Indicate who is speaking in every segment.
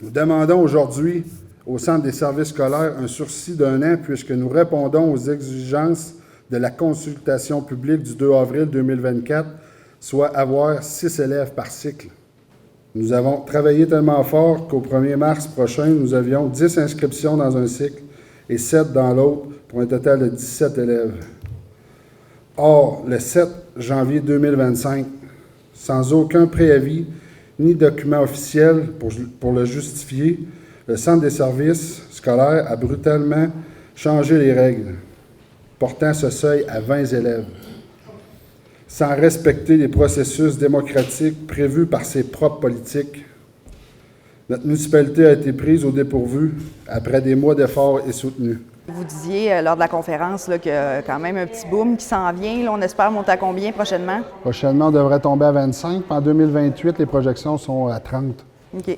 Speaker 1: Nous demandons aujourd'hui au Centre des services scolaires un sursis d'1 an puisque nous répondons aux exigences de la consultation publique du 2 avril 2024, soit avoir 6 élèves par cycle. Nous avons travaillé tellement fort qu'au 1er mars prochain, nous avions 10 inscriptions dans un cycle et 7 dans l'autre, pour un total de 17 élèves. Or, le 7 janvier 2025, sans aucun préavis ni document officiel pour le justifier, le Centre des services scolaires a brutalement changé les règles, portant ce seuil à 20 élèves, sans respecter les processus démocratiques prévus par ses propres politiques. Notre municipalité a été prise au dépourvu après des mois d'efforts et soutenus.
Speaker 2: Vous disiez lors de la conférence qu'il y a quand même un petit boom qui s'en vient. Là, on espère monter à combien prochainement?
Speaker 1: Prochainement, on devrait tomber à 25. Puis en 2028, les projections sont à 30.
Speaker 2: OK.
Speaker 1: Oui.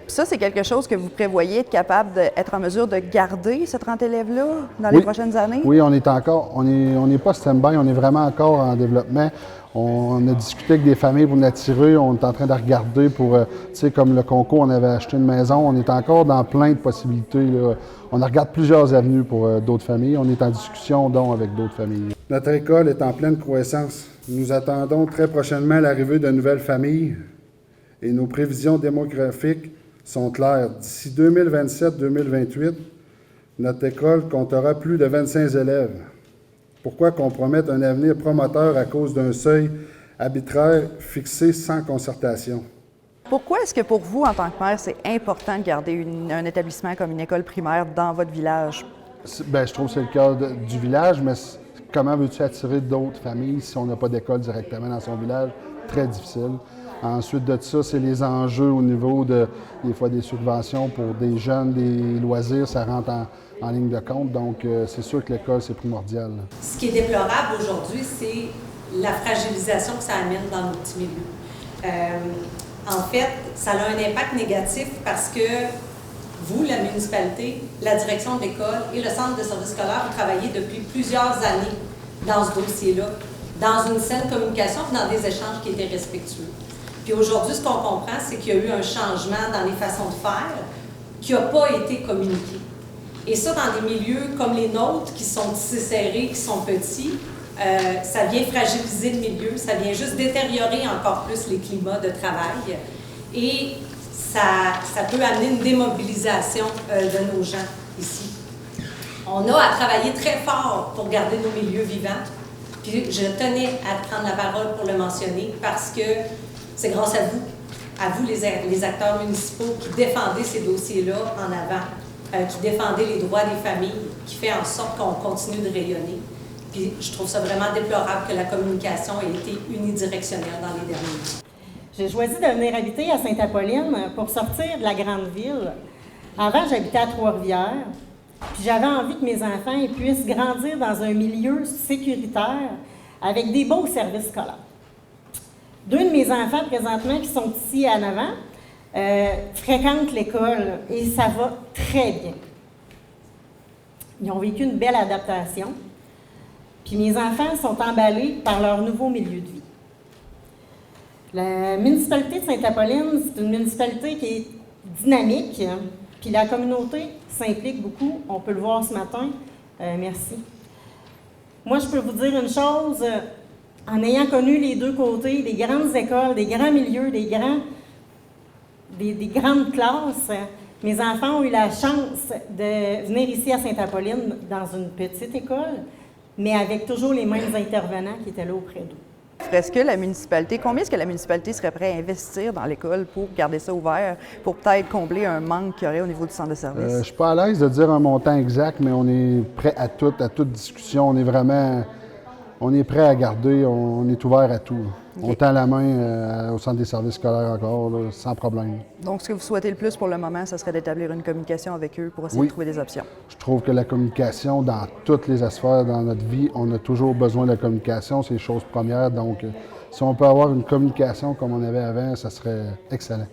Speaker 2: Ça, c'est quelque chose que vous prévoyez être capable d'être en mesure de garder, ces 30 élèves-là, dans les prochaines années?
Speaker 1: Oui, on n'est pas stand-by, on est vraiment encore en développement. On a discuté avec des familles pour nous attirer, on est en train de regarder pour, tu sais, comme le concours, on avait acheté une maison, on est encore dans plein de possibilités, là. On regarde plusieurs avenues pour d'autres familles, on est en discussion donc avec d'autres familles. Notre école est en pleine croissance. Nous attendons très prochainement l'arrivée de nouvelles familles et nos prévisions démographiques sont claires. D'ici 2027-2028, notre école comptera plus de 25 élèves. Pourquoi compromettre un avenir promoteur à cause d'un seuil arbitraire fixé sans concertation?
Speaker 2: Pourquoi est-ce que pour vous, en tant que maire, c'est important de garder un établissement comme une école primaire dans votre village?
Speaker 1: Bien, je trouve que c'est le cas du village, mais comment veux-tu attirer d'autres familles si on n'a pas d'école directement dans son village? Très difficile. Ensuite de ça, c'est les enjeux au niveau des fois des subventions pour des jeunes, des loisirs, ça rentre en ligne de compte. Donc, c'est sûr que l'école, c'est primordial.
Speaker 3: Ce qui est déplorable aujourd'hui, c'est la fragilisation que ça amène dans nos petits milieux. En fait, ça a un impact négatif parce que vous, la municipalité, la direction de l'école et le centre de services scolaires ont travaillé depuis plusieurs années dans ce dossier-là, dans une saine communication et dans des échanges qui étaient respectueux. Puis aujourd'hui, ce qu'on comprend, c'est qu'il y a eu un changement dans les façons de faire qui n'a pas été communiqué. Et ça, dans des milieux comme les nôtres, qui sont tissés serrés, qui sont petits, ça vient fragiliser le milieu, ça vient juste détériorer encore plus les climats de travail. Et ça peut amener une démobilisation de nos gens ici. On a à travailler très fort pour garder nos milieux vivants. Puis je tenais à prendre la parole pour le mentionner parce que c'est grâce à vous les acteurs municipaux qui défendez ces dossiers-là en avant, qui défendez les droits des familles, qui fait en sorte qu'on continue de rayonner. Puis je trouve ça vraiment déplorable que la communication ait été unidirectionnelle dans les derniers mois.
Speaker 4: J'ai choisi de venir habiter à Sainte-Apolline pour sortir de la grande ville. Avant, j'habitais à Trois-Rivières, puis j'avais envie que mes enfants puissent grandir dans un milieu sécuritaire avec des beaux services scolaires. Deux de mes enfants, présentement, qui sont ici à 9 ans, fréquentent l'école et ça va très bien. Ils ont vécu une belle adaptation. Puis mes enfants sont emballés par leur nouveau milieu de vie. La municipalité de Sainte-Apolline, c'est une municipalité qui est dynamique, puis la communauté s'implique beaucoup. On peut le voir ce matin. Merci. Moi, je peux vous dire une chose, en ayant connu les deux côtés, des grandes écoles, des grands milieux, des grandes classes, mes enfants ont eu la chance de venir ici à Sainte-Apolline dans une petite école, mais avec toujours les mêmes intervenants qui étaient là auprès d'eux.
Speaker 2: Combien est-ce que la municipalité serait prête à investir dans l'école pour garder ça ouvert, pour peut-être combler un manque qu'il y aurait au niveau du centre de service?
Speaker 1: Je ne suis pas à l'aise de dire un montant exact, mais on est prêt à toute discussion. On est prêt à garder, on est ouvert à tout. Okay. On tend la main au centre des services scolaires encore, là, sans problème.
Speaker 2: Donc, ce que vous souhaitez le plus pour le moment, ce serait d'établir une communication avec eux pour essayer de trouver des options?
Speaker 1: Je trouve que la communication, dans toutes les sphères dans notre vie, on a toujours besoin de la communication, c'est chose première. Donc, si on peut avoir une communication comme on avait avant, ça serait excellent.